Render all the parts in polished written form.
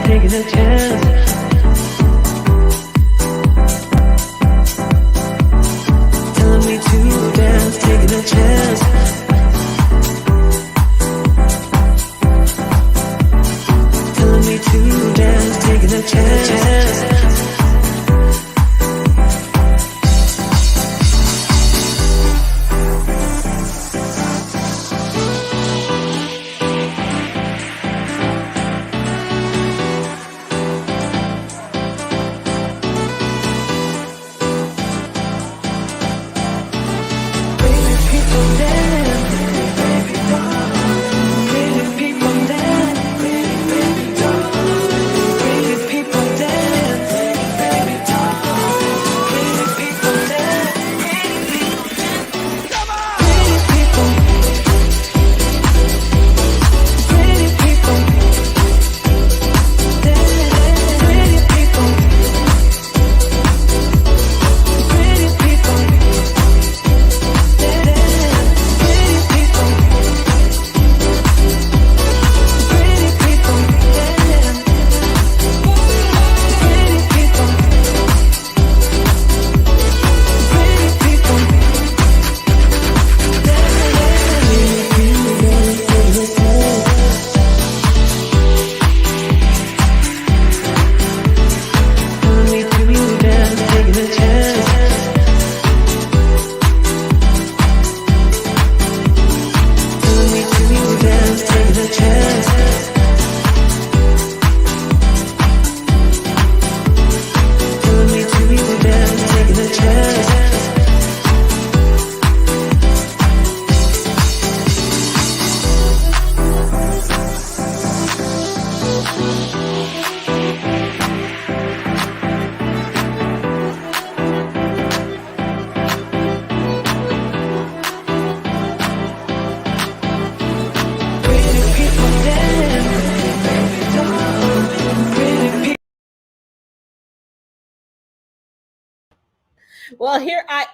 taking a chance. Telling me to dance, taking a chance. Telling me to dance, taking a chance. Well, here I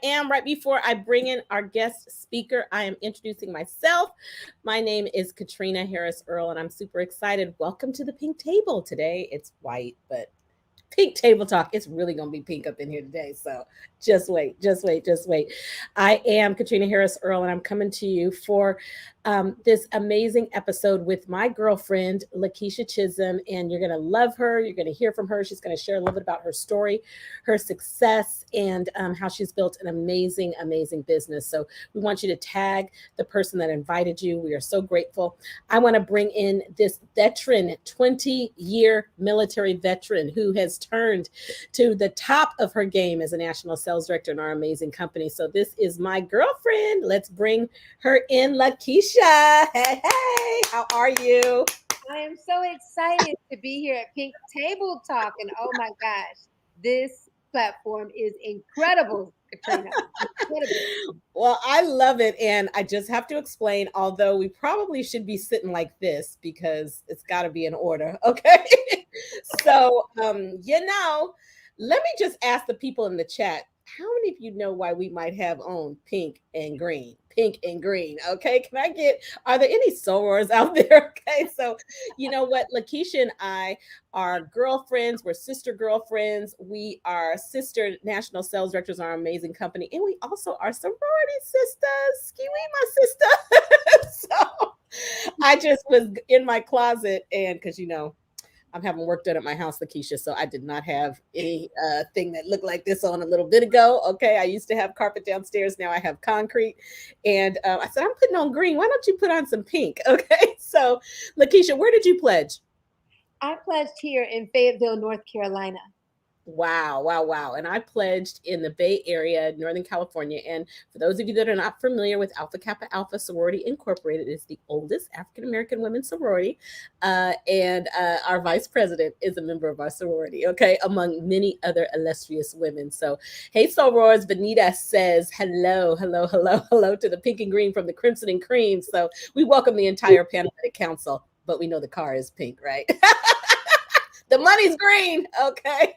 am. Right before I bring in our guest speaker, I am introducing myself. My name is Katrina Harris Earl, and I'm super excited. Welcome to the Pink Table. Today it's white, but pink table talk. It's really going to be pink up in here today. So just wait, just wait, just wait. I am Katrina Harris Earl, and I'm coming to you for this amazing episode with my girlfriend, Keshia Chisholm. And you're going to love her. You're going to hear from her. She's going to share a little bit about her story, her success, and how she's built an amazing, amazing business. So we want you to tag the person that invited you. We are so grateful. I want to bring in this veteran, 20-year military veteran who has turned to the top of her game as a national sales director in our amazing company. So this is my girlfriend. Let's bring her in, Keshia. Hey, hey, how are you? I am so excited to be here at Pink Table Talk. And oh my gosh, this platform is incredible, Katrina. Incredible. Well, I love it. And I just have to explain, although we probably should be sitting like this because it's got to be in order. Okay. So, let me just ask the people in the chat, how many of you know why we might have on pink and green? Pink and green. Okay. Are there any sorors out there? Okay. So, you know what? Keshia and I are girlfriends. We're sister girlfriends. We are sister national sales directors of our amazing company. And we also are sorority sisters. Skiwi, my sister. So I just was in my closet and because, I'm having work done at my house, Keshia, so I did not have any thing that looked like this on a little bit ago. Okay, I used to have carpet downstairs. Now I have concrete. And I said, I'm putting on green. Why don't you put on some pink? Okay, so Keshia, where did you pledge? I pledged here in Fayetteville, North Carolina. Wow, wow, wow. And I pledged in the Bay Area, Northern California. And for those of you that are not familiar with Alpha Kappa Alpha Sorority Incorporated, it's the oldest African-American women's sorority. And our vice president is a member of our sorority, okay, among many other illustrious women. So, hey, sorors, Benita says hello, hello, hello, hello to the pink and green from the Crimson and Cream. So we welcome the entire Panoramic Council, but we know the car is pink, right? The money's green, okay?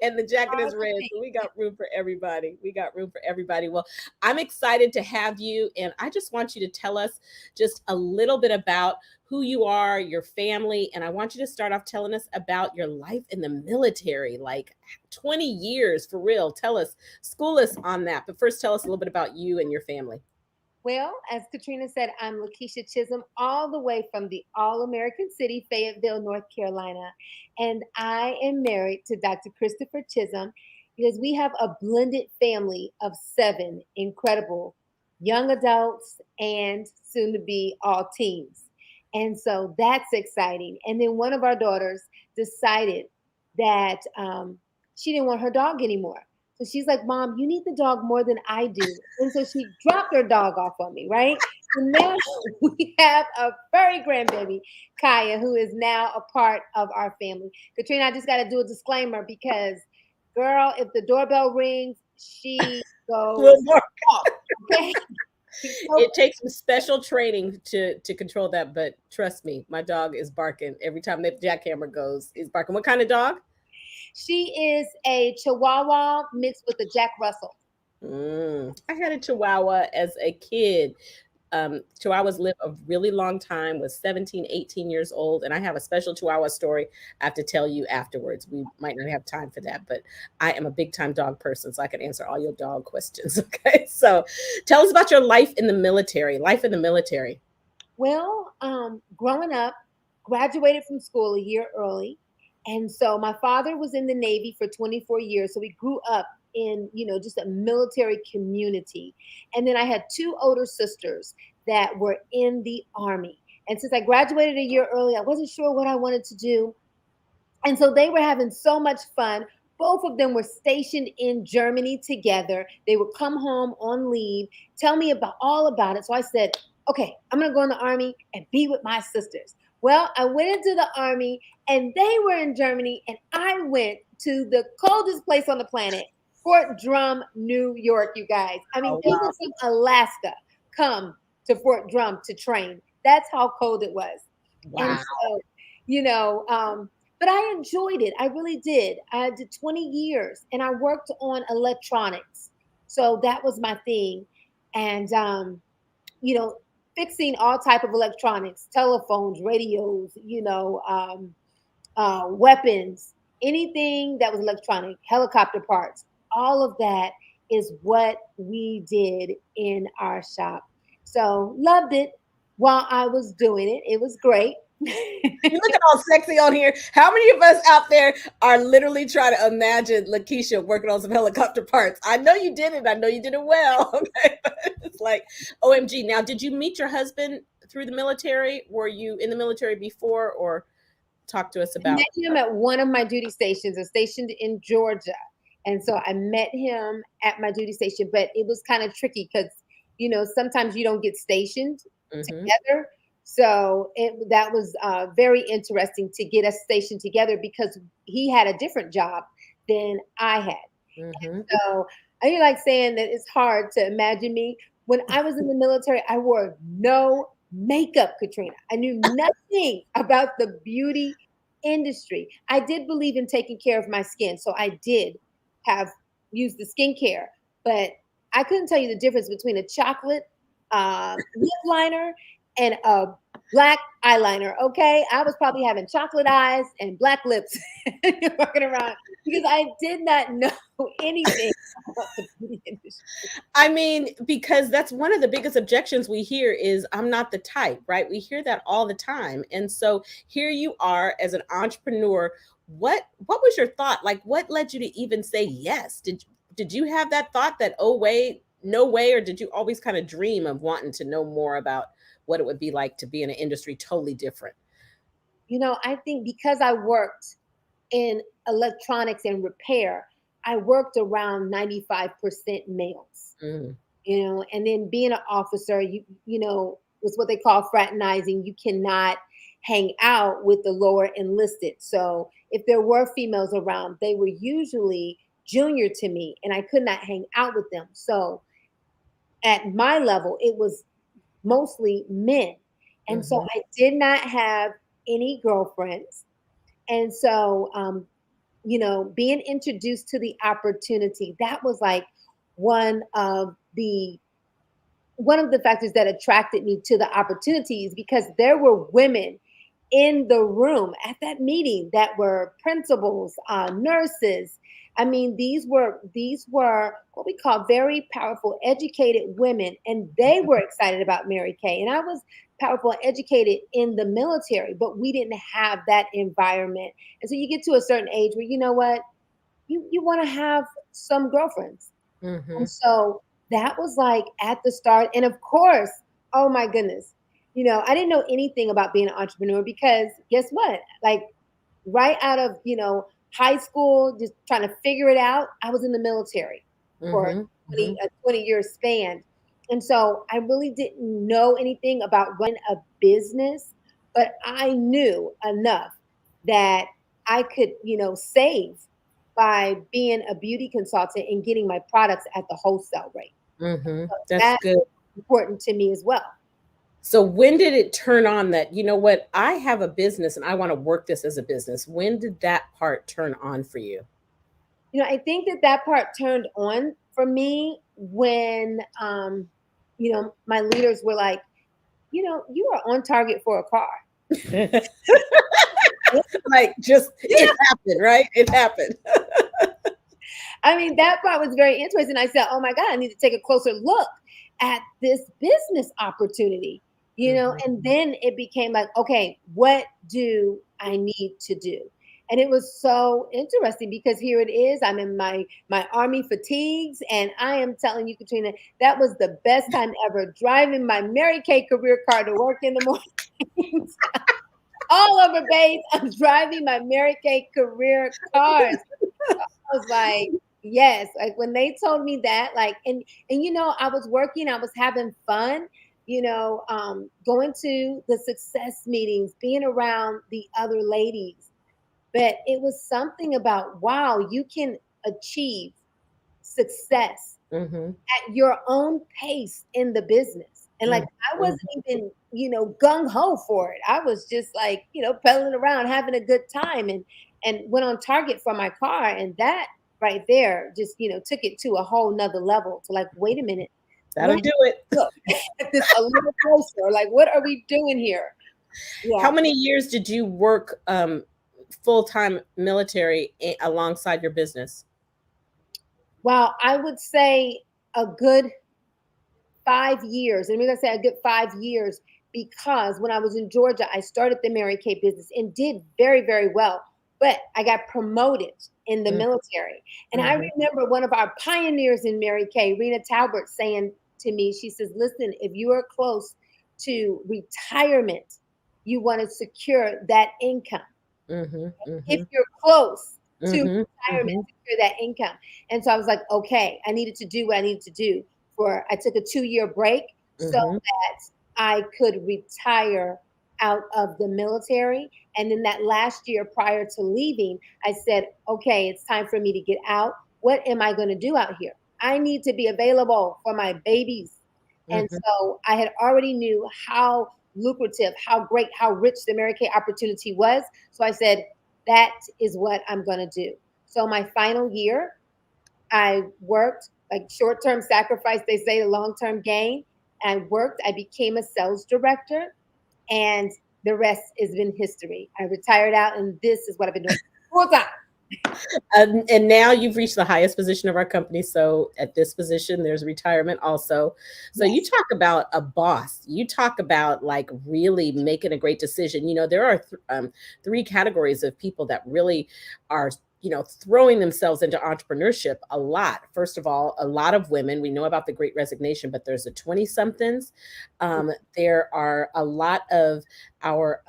And the jacket All is the red. things. So we got room for everybody. We got room for everybody. Well, I'm excited to have you. And I just want you to tell us just a little bit about who you are, your family. And I want you to start off telling us about your life in the military, like 20 years for real. Tell us, school us on that. But first, tell us a little bit about you and your family. Well, as Katrina said, I'm Keshia Chisholm, all the way from the All American City, Fayetteville, North Carolina. And I am married to Dr. Christopher Chisholm because we have a blended family of 7 incredible young adults and soon to be all teens. And so that's exciting. And then one of our daughters decided that she didn't want her dog anymore. So she's like, Mom, you need the dog more than I do. And so she dropped her dog off on me, right? So now we have a furry grandbaby, Kaya, who is now a part of our family. Katrina, I just got to do a disclaimer because, girl, if the doorbell rings, she goes Little more. off. Okay. So It takes some special training to control that, but trust me, my dog is barking every time the jackhammer goes. He's barking. What kind of dog? she is a Chihuahua mixed with a Jack Russell. I had a Chihuahua as a kid. Chihuahuas live a really long time, was 17, 18 years old. And I have a special Chihuahua story I have to tell you afterwards. We might not have time for that, but I am a big time dog person, so I can answer all your dog questions. Okay. So tell us about your life in the military, life in the military. Well, growing up, graduated from school a year early. And so my father was in the Navy for 24 years. So we grew up in, just a military community. And then I had 2 older sisters that were in the Army. And since I graduated a year early, I wasn't sure what I wanted to do. And so they were having so much fun. Both of them were stationed in Germany together. They would come home on leave, tell me about all about it. So I said, okay, I'm going to go in the Army and be with my sisters. Well, I went into the Army and they were in Germany, and I went to the coldest place on the planet, Fort Drum, New York, you guys. I mean, Oh, they wow. would from Alaska come to Fort Drum to train. That's how cold it was. And Wow. so, you know, but I enjoyed it. I really did. I did 20 years and I worked on electronics. So that was my thing. And you know, fixing all type of electronics, telephones, radios, weapons, anything that was electronic, helicopter parts, all of that is what we did in our shop. So loved it while I was doing it. It was great. You looking all sexy on here. How many of us out there are literally trying to imagine Lakeisha working on some helicopter parts? I know you did it. I know you did it well. Okay. But it's like, OMG. Now, did you meet your husband through the military? Were you in the military before, or talk to us I about? met him at one of my duty stations. I was stationed in Georgia. And so I met him at my duty station, but it was kind of tricky because, sometimes you don't get stationed Hmm. together. So that was very interesting to get us stationed together because he had a different job than I had. Hmm. So I like saying that it's hard to imagine me. When I was in the military, I wore no makeup, Katrina. I knew nothing about the beauty industry. I did believe in taking care of my skin. So I did have used the skincare, but I couldn't tell you the difference between a chocolate lip liner and a black eyeliner. Okay. I was probably having chocolate eyes and black lips walking around because I did not know anything about the beauty industry. I mean, because that's one of the biggest objections we hear is I'm not the type, right? We hear that all the time. And so here you are as an entrepreneur. What was your thought? Like what led you to even say yes? Did you have that thought that, oh wait, no way, or did you always kind of dream of wanting to know more about what it would be like to be in an industry totally different? I think because I worked in electronics and repair, I worked around 95% males. Mm, And then being an officer, was what they call fraternizing. You cannot hang out with the lower enlisted. So if there were females around, they were usually junior to me and I could not hang out with them. So at my level, it was mostly men. And so mhm. I did not have any girlfriends. And so being introduced to the opportunity, that was like one of the factors that attracted me to the opportunities, because there were women in the room at that meeting that were principals, nurses. I mean, these were what we call very powerful, educated women, and they were excited about Mary Kay. And I was powerful, and educated in the military, but we didn't have that environment. And so you get to a certain age where, you know what, you want to have some girlfriends. Mm-hmm. And so that was like at the start. And of course, oh my goodness, I didn't know anything about being an entrepreneur, because guess what? Like right out of, high school, just trying to figure it out, I was in the military for Mm-hmm. a 20-year span. And so I really didn't know anything about running a business, but I knew enough that I could, save by being a beauty consultant and getting my products at the wholesale rate. Mm-hmm. That's That's good. important to me as well. So when did it turn on that, you know what, I have a business and I want to work this as a business? When did that part turn on for you? I think that part turned on for me when, my leaders were like, you are on target for a car. Like, just Yeah. it happened, right? It happened. I mean, that part was very interesting. I said, oh my God, I need to take a closer look at this business opportunity, and Mhm. then it became like, okay, what do I need to do? And it was so interesting, because here it is. I'm in my army fatigues, and I am telling you, Katrina, that was the best time ever, driving my Mary Kay career car to work in the morning. All over base, I'm driving my Mary Kay career cars. I was like, yes, like when they told me that, like, and I was working, I was having fun, going to the success meetings, being around the other ladies. But it was something about, wow, you can achieve success Mhm. at your own pace in the business. And like Mhm. I wasn't even, gung ho for it. I was just like, pedaling around, having a good time, and went on target for my car. And that right there just, took it to a whole nother level, to like, wait a minute, That'll let's do it. look at this a little closer. Like, what are we doing here? How Yeah. many years did you work full-time military alongside your business? Well, I would say a good 5 years. And I'm going to say a good 5 years, because when I was in Georgia, I started the Mary Kay business and did very, very well. But I got promoted in the Mm, military. And I mhm. remember one of our pioneers in Mary Kay, Rena Talbert, saying to me, she says, listen, if you are close to retirement, you want to secure that income. Mhm. If Mhm. you're close to Mhm. retirement, Mhm. secure that income. And so I was like, okay, I needed to do what I needed to do. I took a 2-year break so Mhm. that I could retire out of the military. And in that last year prior to leaving, I said, okay, it's time for me to get out. What am I going to do out here? I need to be available for my babies. And Mhm. so I had already knew how lucrative, how great, how rich the Mary Kay opportunity was. So I said, that is what I'm going to do. So my final year, I worked, like short term sacrifice, they say, the long term gain. I worked, I became a sales director, and the rest has been history. I retired out, and this is what I've been doing full time. And now you've reached the highest position of our company. So at this position, there's retirement also. So you Yes. talk about a boss. You talk about like really making a great decision. There are three categories of people that really are, throwing themselves into entrepreneurship a lot. First of all, a lot of women. We know about the Great Resignation, but there's the 20 somethings. There are a lot of our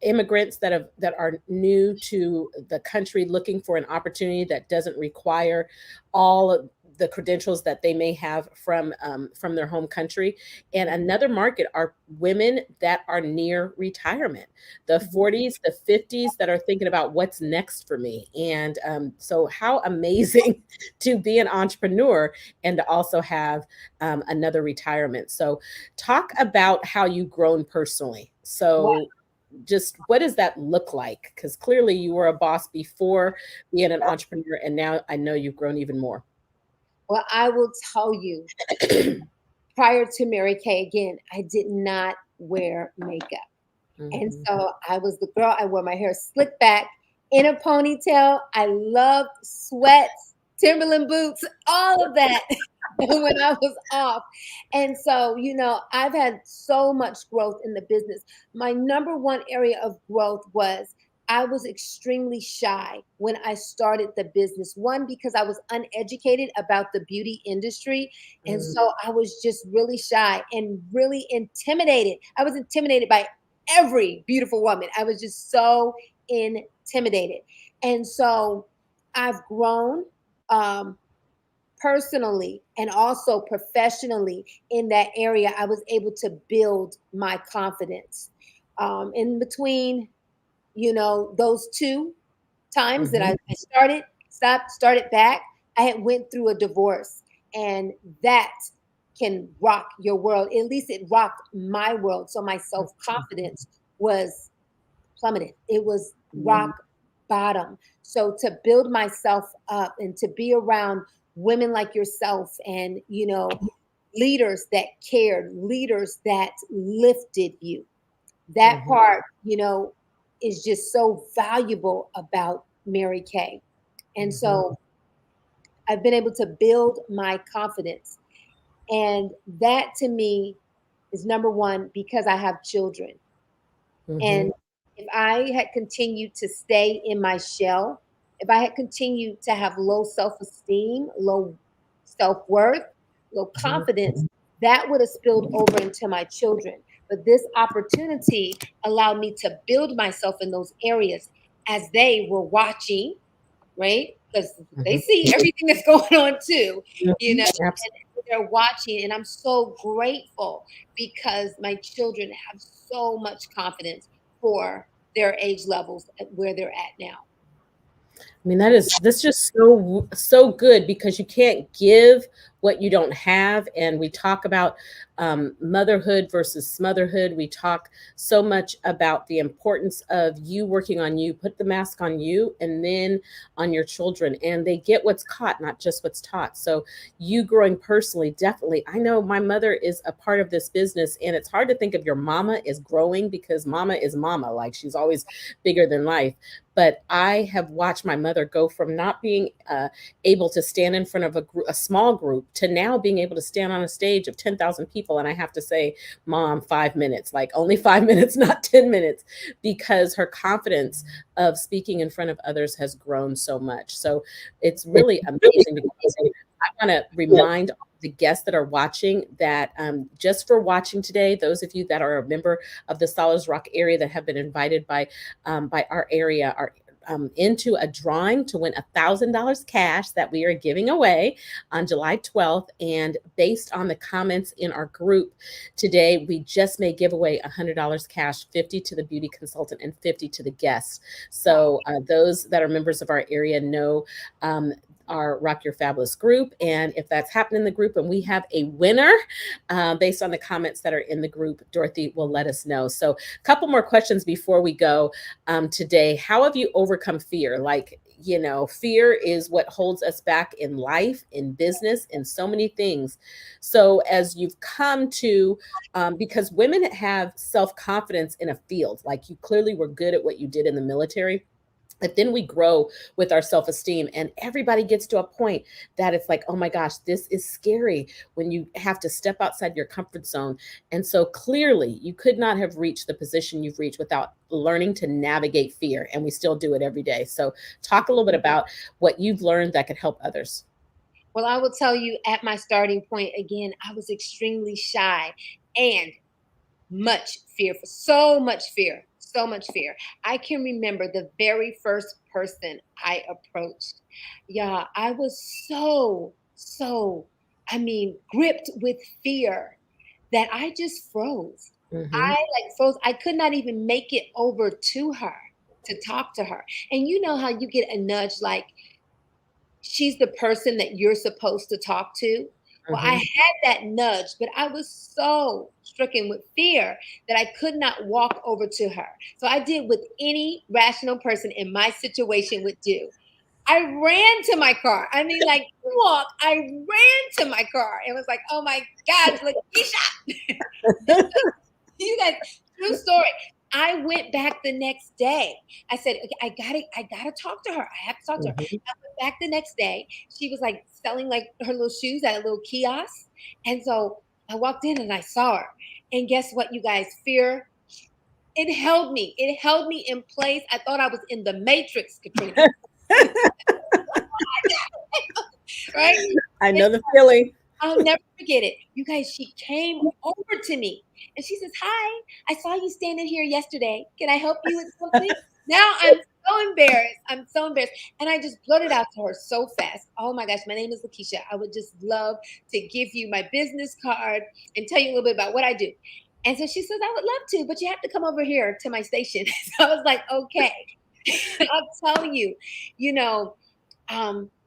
immigrants that are new to the country, looking for an opportunity that doesn't require all of the credentials that they may have from their home country. And another market are women that are near retirement, the Mhm. 40s, the 50s, that are thinking about what's next for me. And so how amazing to be an entrepreneur and to also have another retirement. So talk about how you've grown personally. Wow. So just what does that look like? Because clearly you were a boss before being an entrepreneur, and now I know you've grown even more. Well, I will tell you, prior to Mary Kay, again, I did not wear makeup. And Mhm. so I was the girl. I wore my hair slicked back in a ponytail. I loved sweats, Timberland boots, all of that when I was off. And so, I've had so much growth in the business. My number one area of growth was I was extremely shy when I started the business. One, because I was uneducated about the beauty industry. And Mm, so I was just really shy and really intimidated. I was intimidated by every beautiful woman. I was just so intimidated. And so I've grown personally and also professionally in that area. I was able to build my confidence. In between, those two times that mhm, I started, stopped, started back, I had went through a divorce, and that can rock your world. At least it rocked my world. So my self-confidence was plummeted. It was rock mhm, bottom. So to build myself up and to be around women like yourself and, leaders that cared, leaders that lifted you, that mhm, part, is just so valuable about Mary Kay. And mhm, so I've been able to build my confidence. And that to me is number one because I have children. mhm, And if I had continued to stay in my shell, if I had continued to have low self esteem, low self worth, low mhm. confidence, that would have spilled over into my children. But this opportunity allowed me to build myself in those areas as they were watching, right? Because they Mhm. see everything that's going on too, Mhm. and they're watching. And I'm so grateful because my children have so much confidence for their age levels at where they're at now. I mean, that's just so good because you can't give what you don't have. And we talk about motherhood versus smotherhood. We talk so much about the importance of you working on you, put the mask on you, and then on your children. And they get what's caught, not just what's taught. So you growing personally, definitely. I know my mother is a part of this business, and it's hard to think of your mama as growing because mama is mama. Like she's always bigger than life, but I have watched my mother go from not being able to stand in front of a small group to now being able to stand on a stage of 10,000 people. And I have to say, Mom, 5 minutes, like only 5 minutes, not 10 minutes, because her confidence of speaking in front of others has grown so much. So it's really amazing to go. So I want to remind the guests that are watching that just for watching today, those of you that are a member of the Solars Rock area that have been invited by our area are into a drawing to win $1,000 cash that we are giving away on July 12th. And based on the comments in our group today, we just may give away $100 cash, 50 to the beauty consultant and 50 to the guests. So those that are members of our area know our Rock Your Fabulous group. And if that's happened in the group and we have a winner based on the comments that are in the group, Dorothy will let us know. So a couple more questions before we go today. How have you overcome fear? Like, fear is what holds us back in life, in business, in so many things. So as you've come to, because women have self-confidence in a field, like you clearly were good at what you did in the military, but then we grow with our self-esteem, and everybody gets to a point that it's like, oh my gosh, this is scary when you have to step outside your comfort zone. And so clearly you could not have reached the position you've reached without learning to navigate fear, and we still do it every day. So talk a little bit about what you've learned that could help others. Well, I will tell you at my starting point again, I was extremely shy and much fear, for so much fear, so much fear. I can remember the very first person I approached. Yeah, I was gripped with fear that I just froze. I Hmm. froze. I could not even make it over to her to talk to her. And you know how you get a nudge like she's the person that you're supposed to talk to? Well, I Mhm. had that nudge, but I was so stricken with fear that I could not walk over to her. So I did what any rational person in my situation would do. I ran to my car. I mean, like, walk. I ran to my car. It was like, oh my gosh, Lakeisha. And so, you guys, true story. I went back the next day. I said, okay, I gotta talk to her. I have to talk to her. Mhm. I went back the next day. She was like selling like her little shoes at a little kiosk. And so I walked in and I saw her. And guess what, you guys? Fear, it held me. It held me in place. I thought I was in the Matrix, Katrina. Right? I know the feeling. I'll never forget it. You guys, she came over to me and she says, "Hi, I saw you standing here yesterday. Can I help you with something?" Now I'm so embarrassed. I'm so embarrassed. And I just blurted out to her so fast. Oh my gosh, my name is Lakeisha. I would just love to give you my business card and tell you a little bit about what I do. And so she says, "I would love to, but you have to come over here to my station." So I was like, okay. I'll tell you, you know,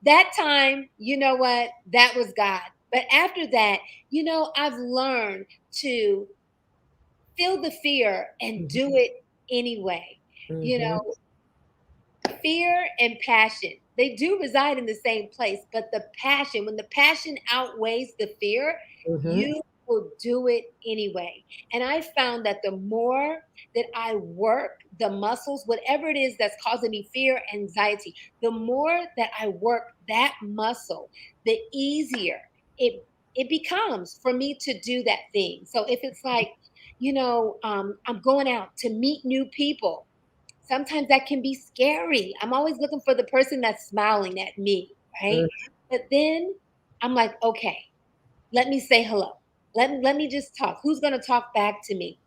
that time, you know what? That was God. But after that, I've learned to feel the fear and Mhm. do it anyway. You Mhm. know, fear and passion, they do reside in the same place, but the passion, when the passion outweighs the fear, Mhm. you will do it anyway. And I found that the more that I work the muscles, whatever it is that's causing me fear, anxiety, the more that I work that muscle, the easier it becomes for me to do that thing. So if it's like, I'm going out to meet new people, sometimes that can be scary. I'm always looking for the person that's smiling at me, right? Mhm. But then I'm like, okay, let me say hello. Let me just talk. Who's going to talk back to me?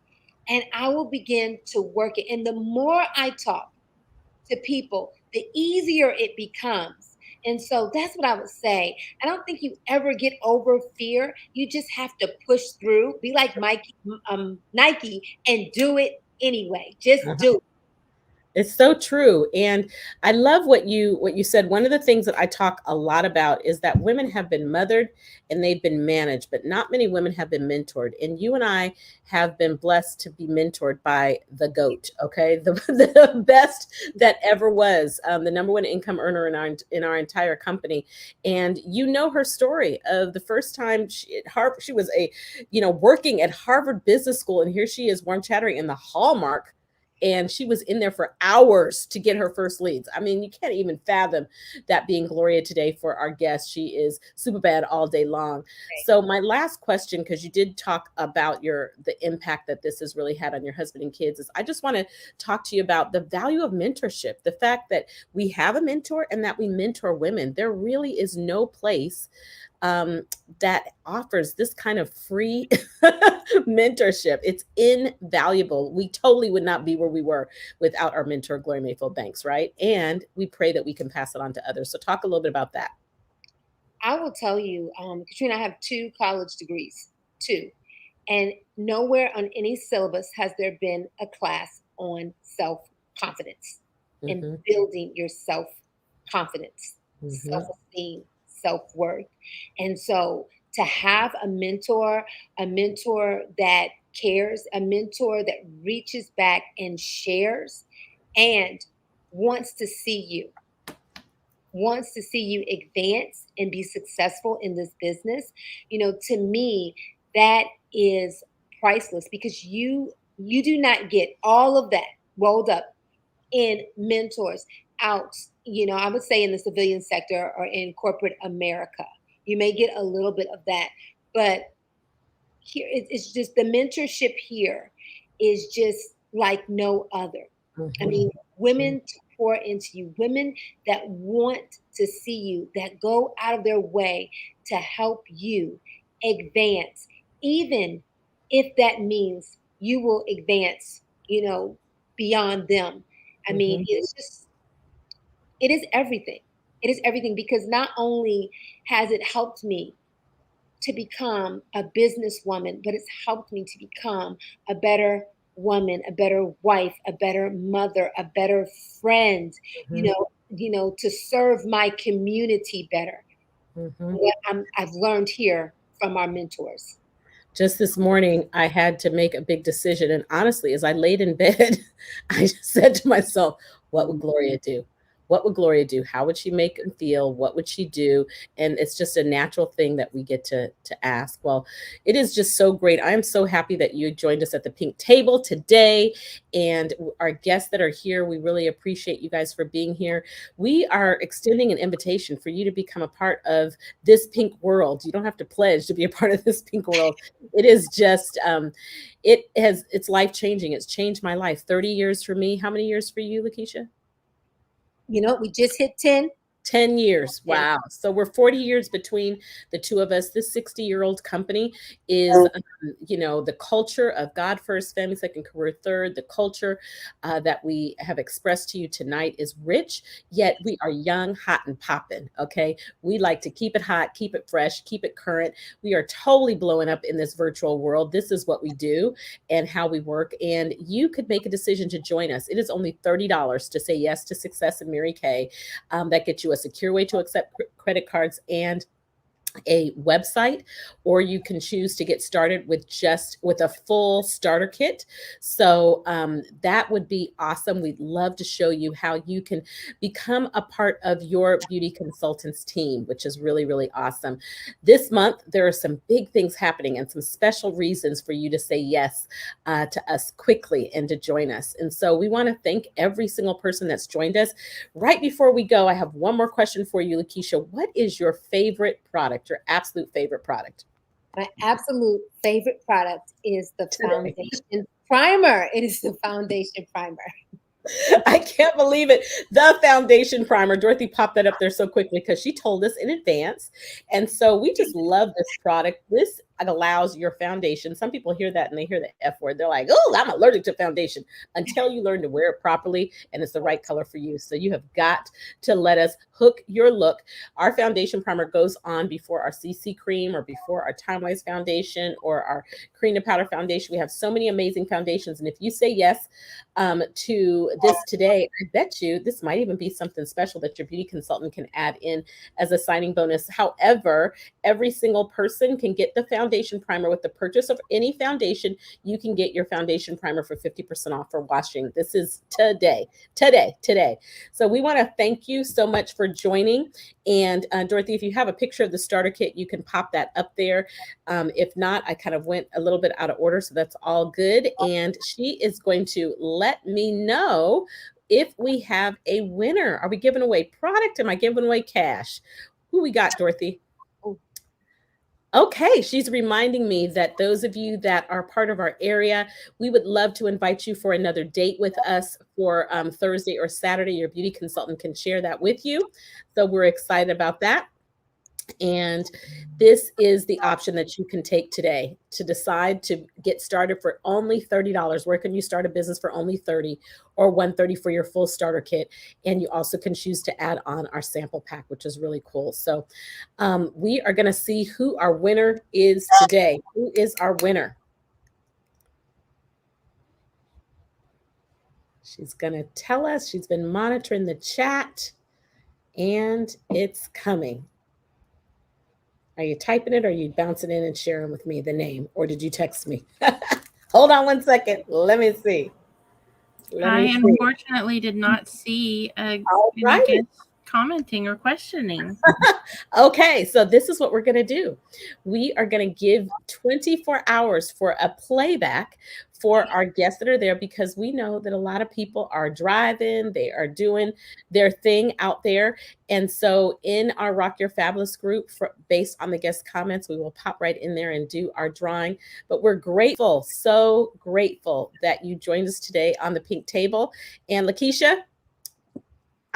And I will begin to work it. And the more I talk to people, the easier it becomes. And so that's what I would say. I don't think you ever get over fear. You just have to push through. Be like Nike and do it anyway. Just do it. It's so true. And I love what you said. One of the things that I talk a lot about is that women have been mothered and they've been managed, but not many women have been mentored. And you and I have been blessed to be mentored by the GOAT, okay? The best that ever was, the number one income earner in our entire company. And you know her story of the first time at Harvard, she was working at Harvard Business School, and here she is warm chattering in the Hallmark, and she was in there for hours to get her first leads. I mean, you can't even fathom that being Gloria today for our guest. She is super bad all day long. So my last question, because you did talk about the impact that this has really had on your husband and kids, is I just want to talk to you about the value of mentorship, the fact that we have a mentor and that we mentor women. There really is no place um, that offers this kind of free mentorship. It's invaluable. We totally would not be where we were without our mentor, Gloria Mayfield Banks, right? And we pray that we can pass it on to others. So, talk a little bit about that. I will tell you, Katrina, I have 2 college degrees, two, and nowhere on any syllabus has there been a class on self confidence and Hmm. building your self confidence, self Hmm. esteem, self worth. And so to have a mentor that cares, a mentor that reaches back and shares and wants to see you wants to see you advance and be successful in this business, to me, that is priceless because you do not get all of that rolled up in mentors out, I would say in the civilian sector or in corporate America. You may get a little bit of that, but here it's just the mentorship here is just like no other. I Hmm. mean, women to pour into you, women that want to see you, that go out of their way to help you advance, even if that means you will advance, beyond them. I mean, Hmm. it is everything. It is everything because not only has it helped me to become a businesswoman, but it's helped me to become a better woman, a better wife, a better mother, a better friend, to serve my community better. Hmm. What I've learned here. from our mentors. Just this morning, I had to make a big decision. And honestly, as I laid in bed, I just said to myself, what would Gloria do? What would Gloria do? How would she make him feel? What would she do? And it's just a natural thing that we get to ask. Well, it is just so great. I am so happy that you joined us at the pink table today. And our guests that are here, we really appreciate you guys for being here. We are extending an invitation for you to become a part of this pink world. You don't have to pledge to be a part of this pink world. It is just it's life changing. It's changed my life. 30 years for me. How many years for you, Lakeisha? You know, we just hit 10. 10 years. Wow. So we're 40 years between the two of us. This 60-year-old company is, the culture of God first, family second, career third. The culture that we have expressed to you tonight is rich, yet we are young, hot, and popping. Okay. We like to keep it hot, keep it fresh, keep it current. We are totally blowing up in this virtual world. This is what we do and how we work. And you could make a decision to join us. It is only $30 to say yes to Success and Mary Kay. That gets you a secure way to accept credit cards and a website, or you can choose to get started with a full starter kit. So that would be awesome. We'd love to show you how you can become a part of your beauty consultants team, which is really, really awesome. This month, there are some big things happening and some special reasons for you to say yes to us quickly and to join us. And so we want to thank every single person that's joined us. Right before we go, I have one more question for you, Lakeisha. What is your favorite product? Your absolute favorite product? My absolute favorite product is the foundation primer. It is the foundation primer. I can't believe it. The foundation primer. Dorothy popped that up there so quickly because she told us in advance. And so we just love this product. This allows your foundation. Some people hear that and they hear the F word. They're like, oh, I'm allergic to foundation, until you learn to wear it properly and it's the right color for you. So you have got to let us hook your look. Our foundation primer goes on before our CC cream or before our Time Wise foundation or our cream to powder foundation. We have so many amazing foundations. And if you say yes to this today, I bet you this might even be something special that your beauty consultant can add in as a signing bonus. However, every single person can get the foundation primer with the purchase of any foundation. You can get your foundation primer for 50% off for washing. This is today. So we want to thank you so much for joining. And Dorothy, if you have a picture of the starter kit, you can pop that up there. If not, I kind of went a little bit out of order, so that's all good. And she is going to let me know if we have a winner. Are we giving away product? Am I giving away cash? Who we got, Dorothy? Okay, she's reminding me that those of you that are part of our area, we would love to invite you for another date with us for Thursday or Saturday. Your beauty consultant can share that with you. So we're excited about that. And this is the option that you can take today to decide to get started for only $30. Where can you start a business for only $30 or $130 for your full starter kit? And you also can choose to add on our sample pack, which is really cool. So we are going to see who our winner is today. Who is our winner? She's going to tell us. She's been monitoring the chat and it's coming. Are you typing it or are you bouncing in and sharing with me the name? Or did you text me? Hold on one second. Let me see. Unfortunately did not see any guest commenting or questioning. Okay, so this is what we're going to do. We are going to give 24 hours for a playback for our guests that are there, because we know that a lot of people are driving, they are doing their thing out there. And so in our Rock Your Fabulous group, based on the guest comments, we will pop right in there and do our drawing. But we're grateful, so grateful that you joined us today on the pink table. And Lakeisha,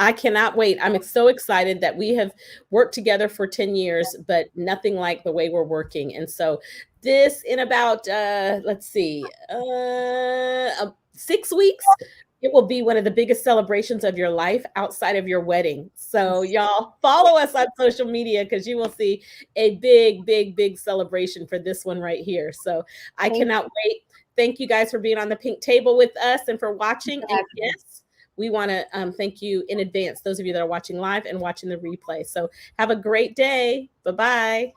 I cannot wait. I'm so excited that we have worked together for 10 years, but nothing like the way we're working. And so this in about, 6 weeks, it will be one of the biggest celebrations of your life outside of your wedding. So y'all follow us on social media because you will see a big, big, big celebration for this one right here. So I cannot wait. Thank you guys for being on the pink table with us and for watching. And yes, we want to thank you in advance, those of you that are watching live and watching the replay. So have a great day. Bye-bye.